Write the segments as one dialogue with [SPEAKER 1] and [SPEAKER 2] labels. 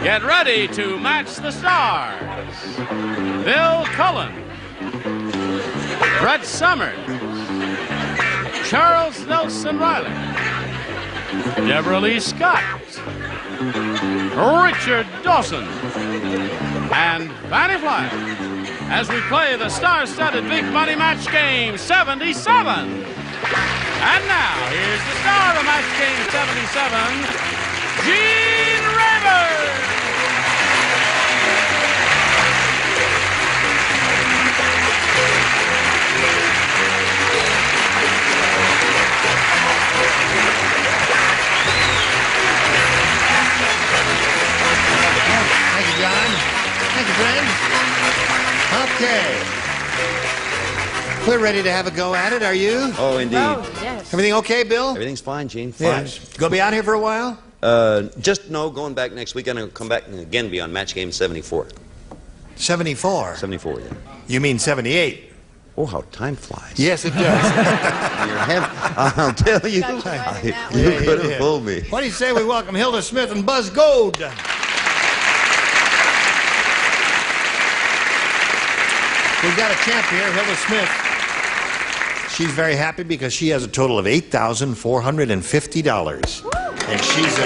[SPEAKER 1] Get ready to match the stars. Bill Cullen, Brett Summers, Charles Nelson Reilly, Debralee Scott, Richard Dawson, and Fannie Flagg as we play the star-studded Big Money Match Game 77. And now, here's the star of Match Game 77, Gene Rayburn.
[SPEAKER 2] Thank you, John. Thank you, friend. Okay. We're ready to have a go at it, are you?
[SPEAKER 3] Oh, indeed.
[SPEAKER 4] Oh, yes.
[SPEAKER 2] Everything okay, Bill?
[SPEAKER 3] Everything's fine, Gene. Fine.
[SPEAKER 2] Yes. Gonna be out here for a while?
[SPEAKER 3] Just going back next weekend and come back and again be on Match Game 74.
[SPEAKER 2] 74.
[SPEAKER 3] 74, yeah.
[SPEAKER 2] You mean 78?
[SPEAKER 3] Oh, how time flies.
[SPEAKER 2] Yes, it does.
[SPEAKER 3] I'll tell you, you could have fooled me.
[SPEAKER 2] What do you say we welcome Hilda Smith and Buzz Gold? We've got a champ here, Hilda Smith. She's very happy because she has a total of $8,450. And she's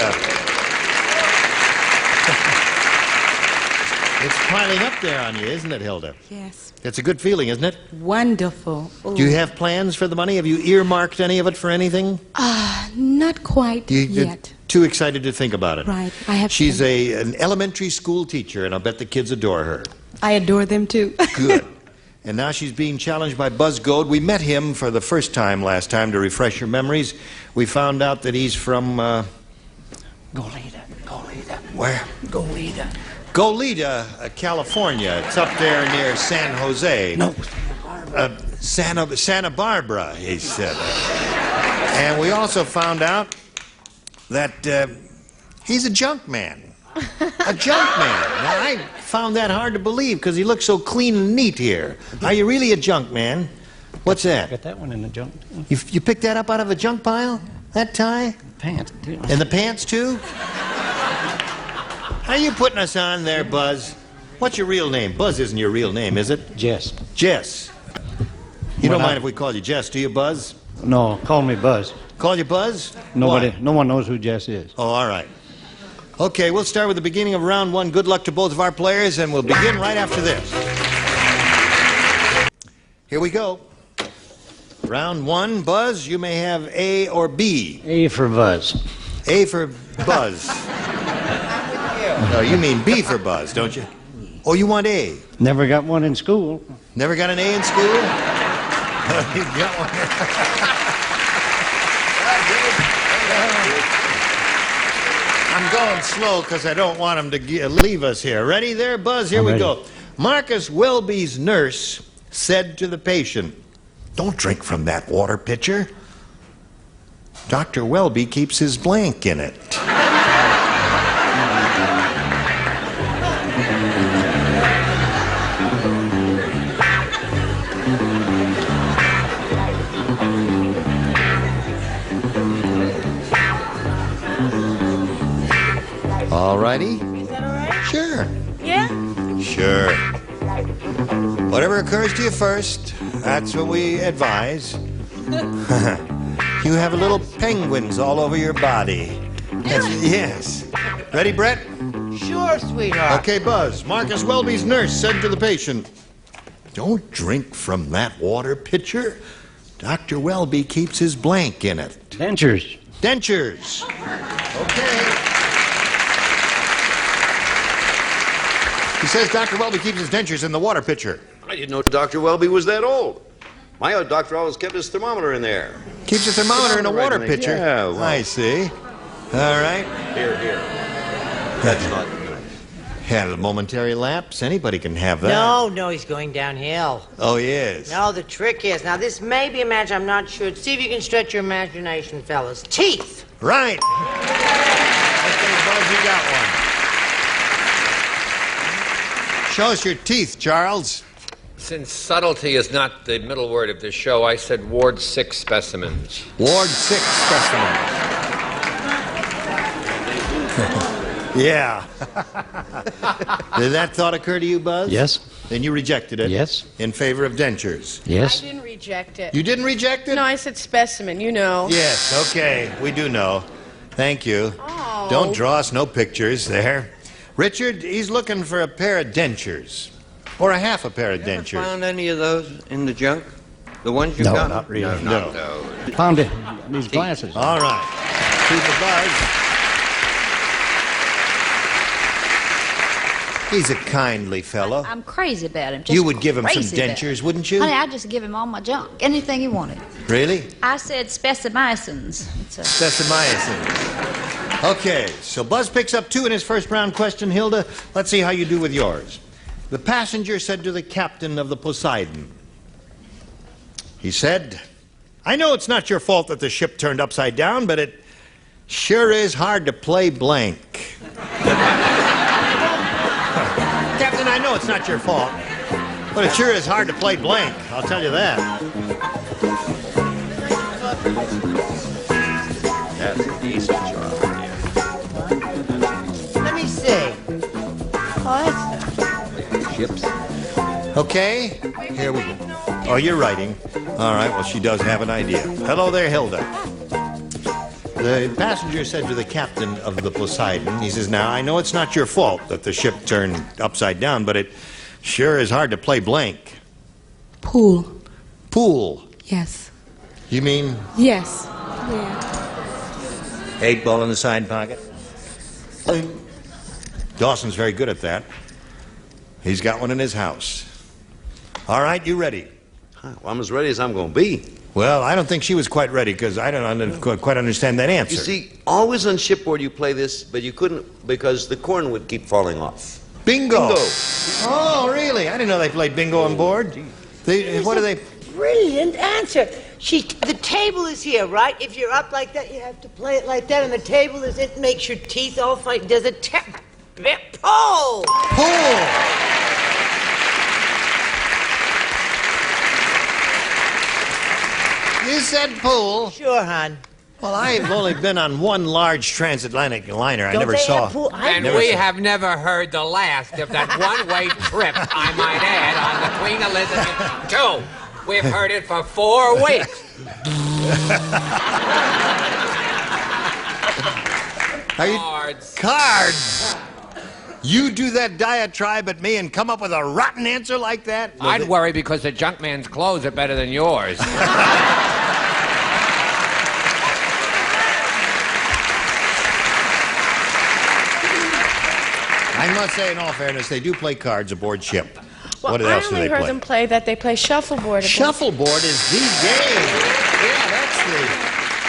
[SPEAKER 2] It's piling up there on you, isn't it, Hilda?
[SPEAKER 4] Yes.
[SPEAKER 2] It's a good feeling, isn't it?
[SPEAKER 4] Wonderful. Ooh.
[SPEAKER 2] Do you have plans for the money? Have you earmarked any of it for anything?
[SPEAKER 4] Not quite
[SPEAKER 2] You're
[SPEAKER 4] yet.
[SPEAKER 2] too excited to think about it.
[SPEAKER 4] Right. I have.
[SPEAKER 2] She's an elementary school teacher, and I'll bet the kids adore her.
[SPEAKER 4] I adore them too.
[SPEAKER 2] Good. And now she's being challenged by Buzz Gold. We met him for the first time last time to refresh your memories. We found out that he's from
[SPEAKER 5] Goleta.
[SPEAKER 2] where?
[SPEAKER 5] Goleta.
[SPEAKER 2] Goleta, California. It's up there near San Jose.
[SPEAKER 5] No.
[SPEAKER 2] Santa Barbara, he said. And we also found out that he's a junk man. A junk man. Now, I found that hard to believe because he looks so clean and neat here. Are you really a junk man? What's that?
[SPEAKER 5] Got that one in the junk.
[SPEAKER 2] You picked that up out of a junk pile? That tie?
[SPEAKER 5] Pants, too.
[SPEAKER 2] And the pants, too? Are you putting us on there, Buzz? What's your real name? Buzz isn't your real name, is it?
[SPEAKER 5] Jess.
[SPEAKER 2] Jess. You
[SPEAKER 5] Well,
[SPEAKER 2] don't mind if we call you Jess, do you, Buzz?
[SPEAKER 5] No, call me Buzz.
[SPEAKER 2] Call you Buzz?
[SPEAKER 5] Nobody,
[SPEAKER 2] Why?
[SPEAKER 5] no one knows who Jess is.
[SPEAKER 2] Oh, all right. Okay, we'll start with the beginning of round one. Good luck to both of our players, and we'll begin right after this. Here we go. Round one, Buzz, you may have A or B.
[SPEAKER 5] A for Buzz.
[SPEAKER 2] A for Buzz. No, you mean B for Buzz, don't you? Oh, you want A?
[SPEAKER 5] Never got one in school.
[SPEAKER 2] Never got an A in school? You got one. I'm going slow because I don't want him to leave us here. Ready there, Buzz? Here we go. Marcus Welby's nurse said to the patient, "Don't drink from that water pitcher. Dr. Welby keeps his blank in it." All righty?
[SPEAKER 4] Is that all right?
[SPEAKER 2] Sure.
[SPEAKER 4] Yeah?
[SPEAKER 2] Sure. Whatever occurs to you first, that's what we advise. You have little penguins all over your body. Yes. Ready, Brett?
[SPEAKER 6] Sure, sweetheart.
[SPEAKER 2] Okay, Buzz. Marcus Welby's nurse said to the patient, "Don't drink from that water pitcher. Dr. Welby keeps his blank in it."
[SPEAKER 5] Dentures.
[SPEAKER 2] Dentures. Okay. He says Dr. Welby keeps his dentures in the water pitcher.
[SPEAKER 3] I didn't know Dr. Welby was that old. My old doctor always kept his thermometer in there.
[SPEAKER 2] Keeps a thermometer in a water
[SPEAKER 3] Right,
[SPEAKER 2] pitcher?
[SPEAKER 3] yeah, well.
[SPEAKER 2] I see. All right.
[SPEAKER 3] Here. That's not nice.
[SPEAKER 2] Had a momentary lapse. Anybody can have that.
[SPEAKER 6] No, he's going downhill.
[SPEAKER 2] Oh, yes.
[SPEAKER 6] No, the trick is, now this may be imagined, I'm not sure. See if you can stretch your imagination, fellas. Teeth!
[SPEAKER 2] Right. Okay, Buzz, you got one. Show us your teeth, Charles.
[SPEAKER 7] Since subtlety is not the middle word of this show, I said Ward 6 specimens.
[SPEAKER 2] Ward 6 specimen. Yeah. Did that thought occur to you, Buzz?
[SPEAKER 5] Yes.
[SPEAKER 2] Then you rejected it?
[SPEAKER 5] Yes.
[SPEAKER 2] In favor of dentures?
[SPEAKER 5] Yes.
[SPEAKER 8] I didn't reject it.
[SPEAKER 2] You didn't reject it?
[SPEAKER 8] No, I said specimen, you know.
[SPEAKER 2] Yes, okay. We do know. Thank you.
[SPEAKER 8] Oh.
[SPEAKER 2] Don't draw us no pictures there. Richard, he's looking for a pair of dentures. Or a half a pair of
[SPEAKER 9] Ever
[SPEAKER 2] dentures.
[SPEAKER 9] found any of those in the junk? The ones you
[SPEAKER 5] No,
[SPEAKER 9] got?
[SPEAKER 5] not really.
[SPEAKER 2] No.
[SPEAKER 5] Found it. These glasses.
[SPEAKER 2] All right. Keep it, Buzz. He's a kindly fellow.
[SPEAKER 10] I'm crazy about him. Just
[SPEAKER 2] You would give him some
[SPEAKER 10] crazy about him.
[SPEAKER 2] dentures, wouldn't you?
[SPEAKER 10] Honey, I'd just give him all my junk. Anything he wanted.
[SPEAKER 2] Really?
[SPEAKER 10] I said specimicins.
[SPEAKER 2] Specimicin. Okay, so Buzz picks up 2 in his first round question. Hilda, let's see how you do with yours. The passenger said to the captain of the Poseidon, he said, I know it's not your fault that the ship turned upside down, but it sure is hard to play blank. Captain, I know it's not your fault, but it sure is hard to play blank. I'll tell you that.
[SPEAKER 3] That's a decent job.
[SPEAKER 6] Let me see.
[SPEAKER 3] Ships.
[SPEAKER 2] Okay, here we go. Oh, you're writing. All right, well, she does have an idea. Hello there, Hilda. The passenger said to the captain of the Poseidon, he says, now, I know it's not your fault that the ship turned upside down, but it sure is hard to play blank.
[SPEAKER 4] Pool.
[SPEAKER 2] Pool.
[SPEAKER 4] Yes.
[SPEAKER 2] You mean
[SPEAKER 4] Yes. Yeah.
[SPEAKER 2] 8-ball in the side pocket? Dawson's very good at that. He's got one in his house. All right, you ready?
[SPEAKER 3] Well, I'm as ready as I'm going to be.
[SPEAKER 2] Well, I don't think she was quite ready because I don't quite understand that answer.
[SPEAKER 3] You see, always on shipboard you play this, but you couldn't because the corn would keep falling off.
[SPEAKER 2] Bingo.
[SPEAKER 3] Bingo.
[SPEAKER 2] Oh, really? I didn't know they played bingo on board. What do they...
[SPEAKER 6] Brilliant answer. The table is here, right? If you're up like that, you have to play it like that, and the table is, it makes your teeth all fight. Does it pull?
[SPEAKER 2] Pool. You said pool.
[SPEAKER 6] Sure, hon.
[SPEAKER 2] Well, I've only been on one large transatlantic liner. I
[SPEAKER 6] Don't
[SPEAKER 2] never
[SPEAKER 6] they
[SPEAKER 2] saw.
[SPEAKER 6] have pool?
[SPEAKER 7] And we have never heard the last of that one-way trip, I might add, on the Queen Elizabeth II. We've heard it for 4 weeks. Cards.
[SPEAKER 2] Cards. You do that diatribe at me and come up with a rotten answer like that?
[SPEAKER 7] I'd worry because the junk man's clothes are better than yours.
[SPEAKER 2] I must say, in all fairness, they do play cards aboard ship.
[SPEAKER 8] Well,
[SPEAKER 2] What else
[SPEAKER 8] I
[SPEAKER 2] do
[SPEAKER 8] only
[SPEAKER 2] they
[SPEAKER 8] heard
[SPEAKER 2] play?
[SPEAKER 8] them play that they play shuffleboard.
[SPEAKER 2] Shuffleboard is the game. Yeah, that's the...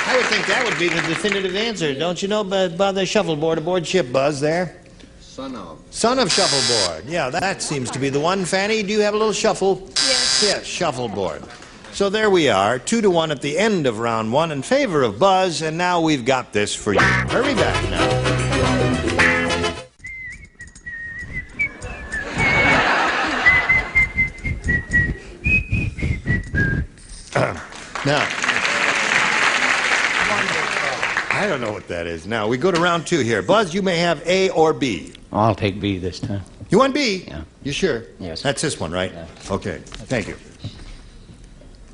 [SPEAKER 2] I would think that would be the definitive answer. Don't you know about the shuffleboard aboard ship, Buzz, there?
[SPEAKER 3] Son of.
[SPEAKER 2] Son of shuffleboard. Yeah, that seems to be the one. Fannie, do you have a little shuffle?
[SPEAKER 8] Yes.
[SPEAKER 2] Yes, shuffleboard. So there we are, 2-1 at the end of round 1 in favor of Buzz, and now we've got this for you. Hurry back now. Now, I don't know what that is. Now, we go to round 2 here. Buzz, you may have A or B.
[SPEAKER 5] I'll take B this time.
[SPEAKER 2] You want B?
[SPEAKER 5] Yeah.
[SPEAKER 2] You sure?
[SPEAKER 5] Yes.
[SPEAKER 2] That's this one, right?
[SPEAKER 5] Yeah.
[SPEAKER 2] Okay, thank you.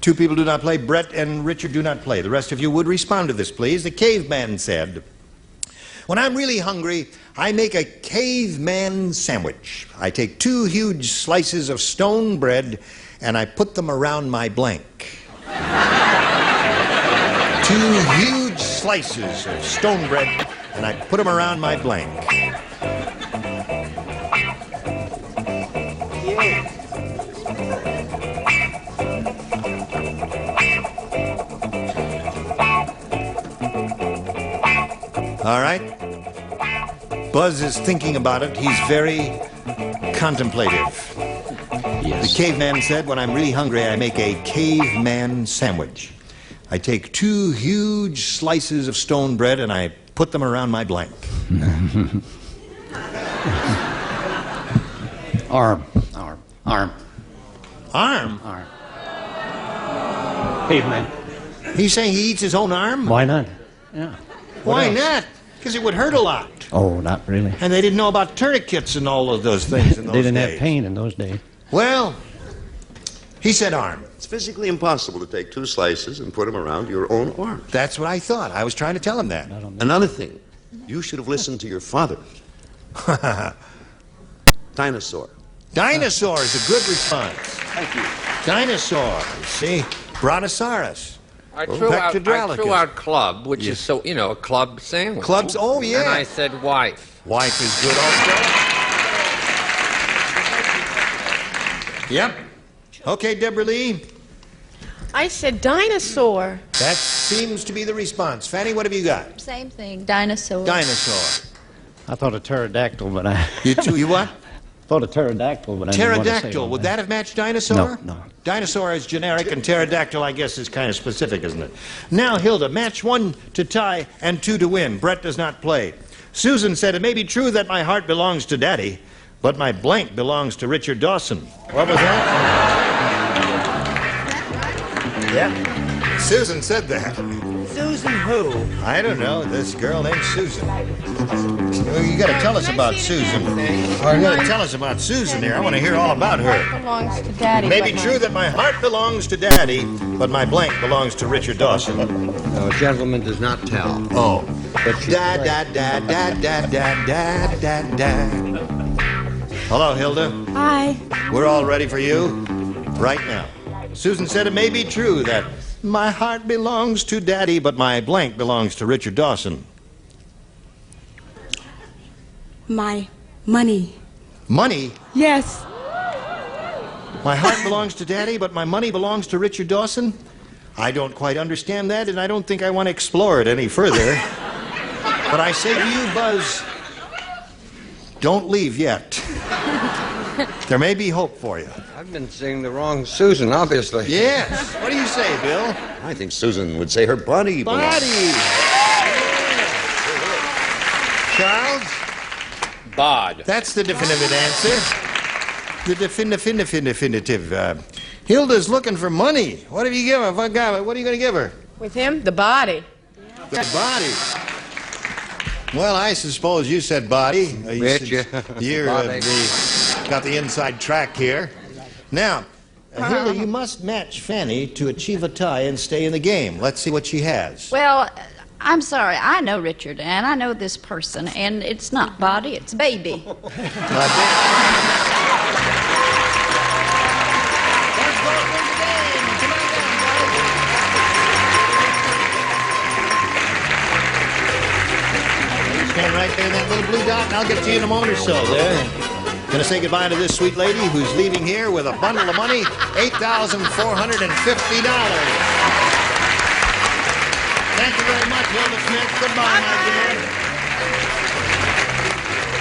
[SPEAKER 2] 2 people do not play. Brett and Richard do not play. The rest of you would respond to this, please. The caveman said, when I'm really hungry, I make a caveman sandwich. I take 2 huge slices of stone bread and I put them around my blank. 2 huge slices of stone bread and I put them around my blank. All right. Buzz is thinking about it. He's very contemplative.
[SPEAKER 5] Yes.
[SPEAKER 2] The caveman said, when I'm really hungry, I make a caveman sandwich. I take 2 huge slices of stone bread and I put them around my blank.
[SPEAKER 5] Arm.
[SPEAKER 2] Arm?
[SPEAKER 5] Caveman.
[SPEAKER 2] He's saying he eats his own arm?
[SPEAKER 5] Why not? Yeah.
[SPEAKER 2] Why not? Because it would hurt a lot.
[SPEAKER 5] Oh, not really.
[SPEAKER 2] And they didn't know about tourniquets and all of those things in those
[SPEAKER 5] They didn't
[SPEAKER 2] days.
[SPEAKER 5] have pain in those days.
[SPEAKER 2] Well, he said arm.
[SPEAKER 3] It's physically impossible to take 2 slices and put them around your own arm.
[SPEAKER 2] That's what I thought. I was trying to tell him that.
[SPEAKER 3] Another thing, you should have listened to your father. Dinosaur.
[SPEAKER 2] Dinosaur is a good response.
[SPEAKER 3] Thank you.
[SPEAKER 2] Dinosaur. See? Brontosaurus.
[SPEAKER 7] I threw
[SPEAKER 2] Pectodralicus.
[SPEAKER 7] out club, which is so, a club sandwich.
[SPEAKER 2] Clubs? Oh, yeah.
[SPEAKER 7] And I said wife.
[SPEAKER 2] Wife is good also. Yep. Okay, Debralee.
[SPEAKER 8] I said dinosaur.
[SPEAKER 2] That seems to be the response. Fannie, what have you got?
[SPEAKER 10] Same thing. Dinosaur.
[SPEAKER 2] Dinosaur.
[SPEAKER 5] I thought a pterodactyl, but I
[SPEAKER 2] You what?
[SPEAKER 5] thought a pterodactyl, but I didn't want to say
[SPEAKER 2] Pterodactyl.
[SPEAKER 5] all
[SPEAKER 2] Would
[SPEAKER 5] that.
[SPEAKER 2] that have matched dinosaur?
[SPEAKER 5] No.
[SPEAKER 2] Dinosaur is generic, and pterodactyl, I guess, is kind of specific, isn't it? Now, Hilda, match 1 to tie and 2 to win. Brett does not play. Susan said, it may be true that my heart belongs to Daddy, but my blank belongs to Richard Dawson. What was that? Yeah. Susan said that.
[SPEAKER 6] Susan who?
[SPEAKER 2] I don't know. This girl named Susan. Well, you got to tell us about Susan. You got to tell us about Susan here. I want to hear all about her.
[SPEAKER 8] Belongs to Daddy.
[SPEAKER 2] It may be
[SPEAKER 8] but
[SPEAKER 2] true that my heart belongs to Daddy, but my blank belongs to Richard Dawson.
[SPEAKER 9] No, a gentleman does not tell.
[SPEAKER 2] Oh. Da da da da da da da da da. Hello, Hilda.
[SPEAKER 4] Hi.
[SPEAKER 2] We're all ready for you right now. Susan said it may be true that my heart belongs to Daddy, but my blank belongs to Richard Dawson.
[SPEAKER 4] My money.
[SPEAKER 2] Money?
[SPEAKER 4] Yes.
[SPEAKER 2] My heart belongs to Daddy, but my money belongs to Richard Dawson? I don't quite understand that, and I don't think I want to explore it any further. But I say to you, Buzz, don't leave yet. There may be hope for you.
[SPEAKER 9] I've been seeing the wrong Susan, obviously.
[SPEAKER 2] Yes. What do you say, Bill?
[SPEAKER 3] I think Susan would say her body belongs.
[SPEAKER 2] Body. Charles?
[SPEAKER 7] Bod.
[SPEAKER 2] That's the definitive answer. The definitive. Hilda's looking for money. What have you given her? What are you going to give her?
[SPEAKER 8] With him, the body.
[SPEAKER 2] The body. Well, I suppose you said body.
[SPEAKER 9] Rich,
[SPEAKER 2] You're
[SPEAKER 9] body.
[SPEAKER 2] got the inside track here. Now, Hilda, you must match Fannie to achieve a tie and stay in the game. Let's see what she has.
[SPEAKER 10] Well, I'm sorry. I know Richard, and I know this person, and it's not body, it's baby.
[SPEAKER 2] Stand right there in that little blue dot, and I'll get to you in a moment or so there. Gonna say goodbye to this sweet lady who's leaving here with a bundle of money, $8,450. Thank you very much, Hilda Smith. Goodbye, my dear.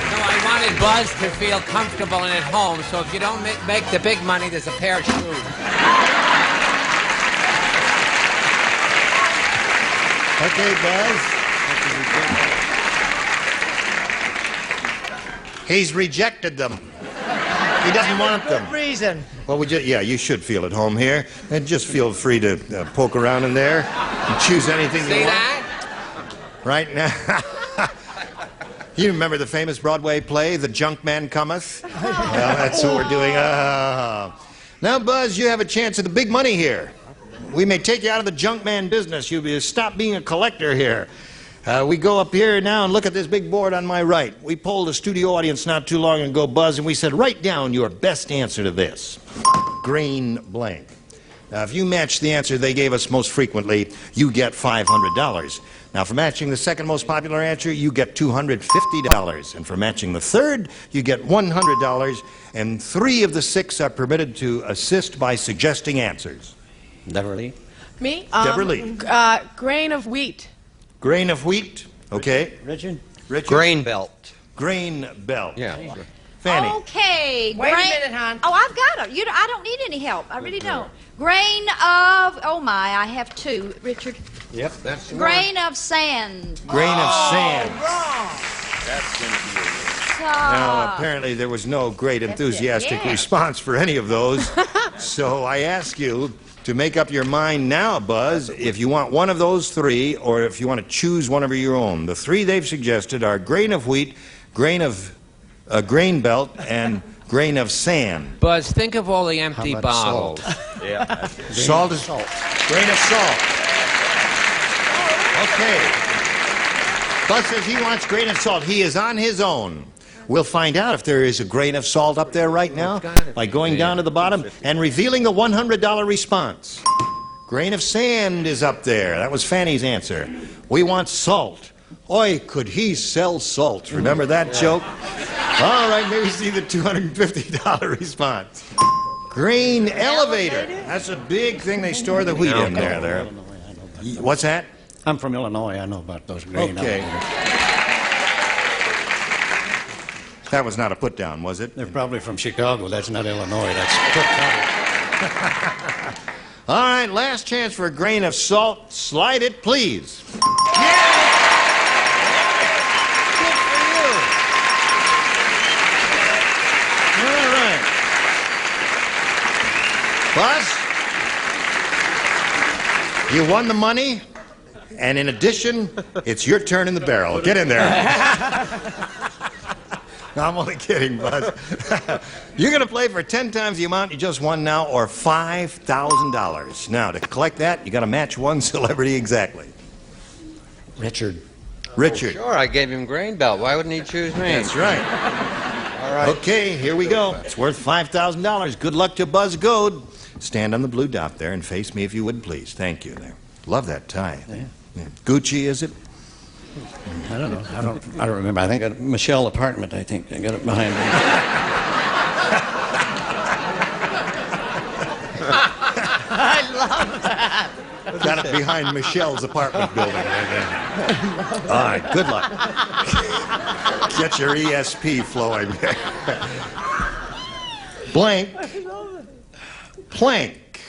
[SPEAKER 7] No, I wanted Buzz to feel comfortable and at home, so if you don't make the big money, there's a pair of shoes.
[SPEAKER 2] Okay, Buzz. He's rejected them. He doesn't want them.
[SPEAKER 6] Good reason.
[SPEAKER 2] Well, you should feel at home here. And just feel free to poke around in there and choose anything you
[SPEAKER 7] See
[SPEAKER 2] want.
[SPEAKER 7] that?
[SPEAKER 2] Right now. You remember the famous Broadway play, The Junk Man Cometh? Well, that's what we're doing. Now, Buzz, you have a chance at the big money here. We may take you out of the junk man business. You stop being a collector here. We go up here now and look at this big board on my right. We polled a studio audience not too long ago, Buzz, and we said, write down your best answer to this. Green blank. Now, if you match the answer they gave us most frequently, you get $500. Now, for matching the second most popular answer, you get $250. And for matching the third, you get $100. And 3 of the 6 are permitted to assist by suggesting answers.
[SPEAKER 5] Debralee?
[SPEAKER 8] Me?
[SPEAKER 2] Debralee.
[SPEAKER 8] Grain of wheat.
[SPEAKER 2] Grain of wheat. Okay.
[SPEAKER 5] Richard?
[SPEAKER 2] Richard.
[SPEAKER 9] Grain belt.
[SPEAKER 2] Grain belt.
[SPEAKER 9] Yeah.
[SPEAKER 2] Fannie.
[SPEAKER 10] Okay.
[SPEAKER 6] Wait a minute, hon.
[SPEAKER 10] Oh, I've got it. I don't need any help. I really don't. Grain of, oh my, I have 2, Richard.
[SPEAKER 9] Yep, that's the
[SPEAKER 10] Grain of sand.
[SPEAKER 2] Grain of sand.
[SPEAKER 3] That's going to be
[SPEAKER 2] Now, apparently there was no great enthusiastic
[SPEAKER 10] Yeah.
[SPEAKER 2] response for any of those. So I ask you, to make up your mind now, Buzz, if you want one of those three or if you want to choose one of your own. The three they've suggested are grain of wheat, grain belt, and grain of sand.
[SPEAKER 7] Buzz, think of all the empty bottles.
[SPEAKER 2] Yeah. Salt is grain of salt. Okay. Buzz says he wants grain of salt. He is on his own. We'll find out if there is a grain of salt up there right now by going down to the bottom and revealing the $100 response. Grain of sand is up there. That was Fannie's answer. We want salt. Oi, could he sell salt? Remember that joke? All right, maybe see the $250 response. Grain elevator. That's a big thing they store the wheat in there. What's that?
[SPEAKER 5] I'm from Illinois. I know about those grain elevators.
[SPEAKER 2] That was not a put down, was it?
[SPEAKER 5] They're probably from Chicago. That's not Illinois. That's Chicago.
[SPEAKER 2] All right, last chance for a grain of salt. Slide it, please. Yeah! Good for you. All right. Buzz, you won the money, and in addition, it's your turn in the barrel. Get in there. No, I'm only kidding, Buzz. You're going to play for 10 times the amount you just won now, or $5,000. Now, to collect that, you got to match one celebrity exactly.
[SPEAKER 5] Richard.
[SPEAKER 2] Richard.
[SPEAKER 9] Oh, sure, I gave him grain belt. Why wouldn't he choose me?
[SPEAKER 2] That's right.
[SPEAKER 9] All right.
[SPEAKER 2] Okay, here we go. It's worth $5,000. Good luck to Buzz Goad. Stand on the blue dot there and face me if you would, please. Thank you there. Love that tie.
[SPEAKER 5] Yeah.
[SPEAKER 2] Gucci, is it?
[SPEAKER 5] I don't know. I don't remember. I think at Michelle apartment. I think I got it behind me.
[SPEAKER 6] I love that.
[SPEAKER 2] Got it behind Michelle's apartment building. All right, good luck. Get your ESP flowing. Blank. Plank.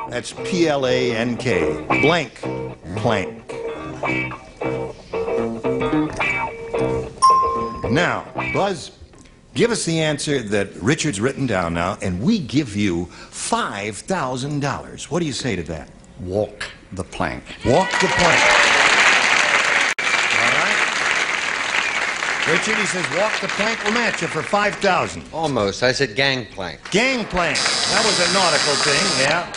[SPEAKER 2] That's P-L-A-N-K. Blank. Plank. Now, Buzz, give us the answer that Richard's written down now, and we give you $5,000. What do you say to that?
[SPEAKER 5] Walk the plank.
[SPEAKER 2] Walk the plank. All right. Richard, he says walk the plank. We'll match you for $5,000.
[SPEAKER 9] Almost. I said gangplank.
[SPEAKER 2] Gangplank. That was a nautical thing, yeah.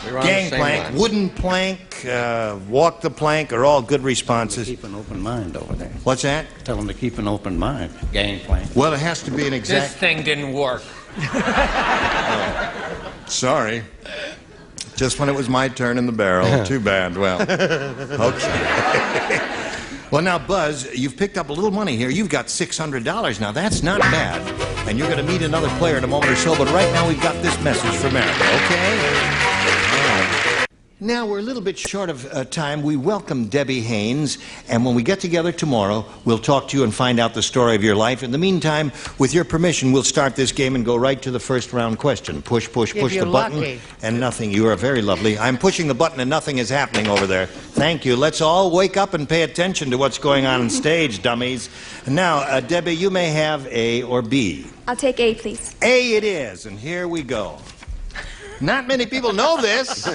[SPEAKER 9] We were on the same
[SPEAKER 2] Gangplank,
[SPEAKER 9] line.
[SPEAKER 2] wooden plank, walk the plank are all good responses.
[SPEAKER 5] Keep an open mind over there.
[SPEAKER 2] What's that?
[SPEAKER 5] Tell them to keep an open mind. Gangplank.
[SPEAKER 2] Well, it has to be an
[SPEAKER 7] This
[SPEAKER 2] exact...
[SPEAKER 7] thing didn't work.
[SPEAKER 2] Sorry. Just when it was my turn in the barrel. Too bad. Well, okay. Well, now, Buzz, you've picked up a little money here. You've got $600 now. That's not bad. And you're going to meet another player in a moment or so, but right now we've got this message for America, okay? Now, we're a little bit short of time. We welcome Debbie Haynes, and when we get together tomorrow, we'll talk to you and find out the story of your life. In the meantime, with your permission, we'll start this game and go right to the first round question. Push, push, push the button,
[SPEAKER 6] lucky.
[SPEAKER 2] and nothing. You are very lovely. I'm pushing the button, and nothing is happening over there. Thank you. Let's all wake up and pay attention to what's going on stage, dummies. Now, Debbie, you may have A or B.
[SPEAKER 4] I'll take A, please.
[SPEAKER 2] A it is, and here we go. Not many people know this,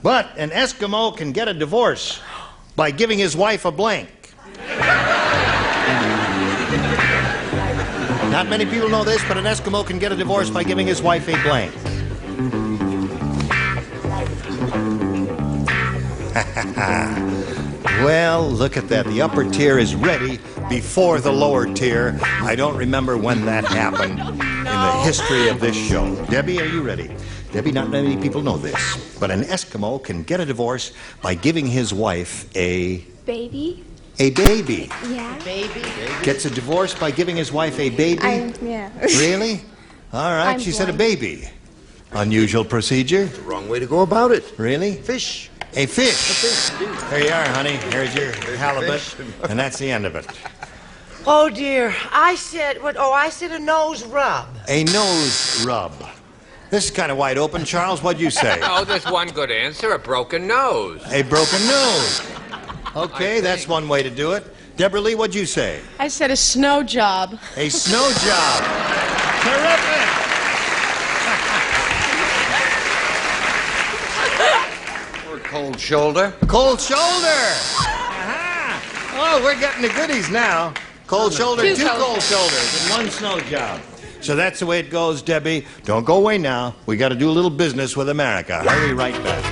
[SPEAKER 2] but an Eskimo can get a divorce by giving his wife a blank. Not many people know this, but an Eskimo can get a divorce by giving his wife a blank. Well, look at that. The upper tier is ready before the lower tier. I don't remember when that happened in the history of this show. Debbie, are you ready? Debbie, not many people know this, but an Eskimo can get a divorce by giving his wife a...
[SPEAKER 4] Baby?
[SPEAKER 2] A baby.
[SPEAKER 4] Yeah.
[SPEAKER 6] Baby.
[SPEAKER 2] Gets a divorce by giving his wife a baby?
[SPEAKER 4] Yeah.
[SPEAKER 2] Really? All right,
[SPEAKER 4] I'm
[SPEAKER 2] she said a
[SPEAKER 4] blind.
[SPEAKER 2] baby. Unusual procedure?
[SPEAKER 3] Wrong way to go about it.
[SPEAKER 2] Really?
[SPEAKER 3] Fish.
[SPEAKER 2] A fish. There you are, honey. Here's your halibut, and that's the end of it.
[SPEAKER 6] Oh, dear. I said, what? Oh, I said a nose rub.
[SPEAKER 2] A nose rub. This is kind of wide open. Charles, what'd you say?
[SPEAKER 7] Oh, there's one good answer, a broken nose.
[SPEAKER 2] A broken nose. Okay, that's one way to do it. Debralee, what'd you say?
[SPEAKER 8] I said a snow job.
[SPEAKER 2] A snow job. Terrific.
[SPEAKER 9] cold shoulder.
[SPEAKER 2] Cold shoulder. Aha. Oh, we're getting the goodies now. Cold shoulder, two cold shoulders, and one snow job. So that's the way it goes, Debbie. Don't go away now. We got to do a little business with America. Hurry right back.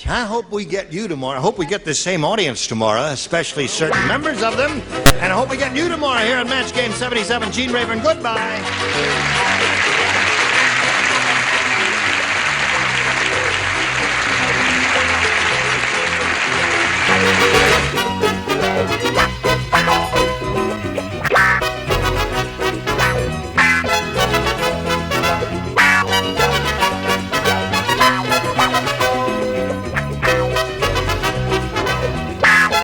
[SPEAKER 2] I hope we get you tomorrow. I hope we get the same audience tomorrow, especially certain members of them. And I hope we get you tomorrow here on Match Game 77. Gene Raven, goodbye.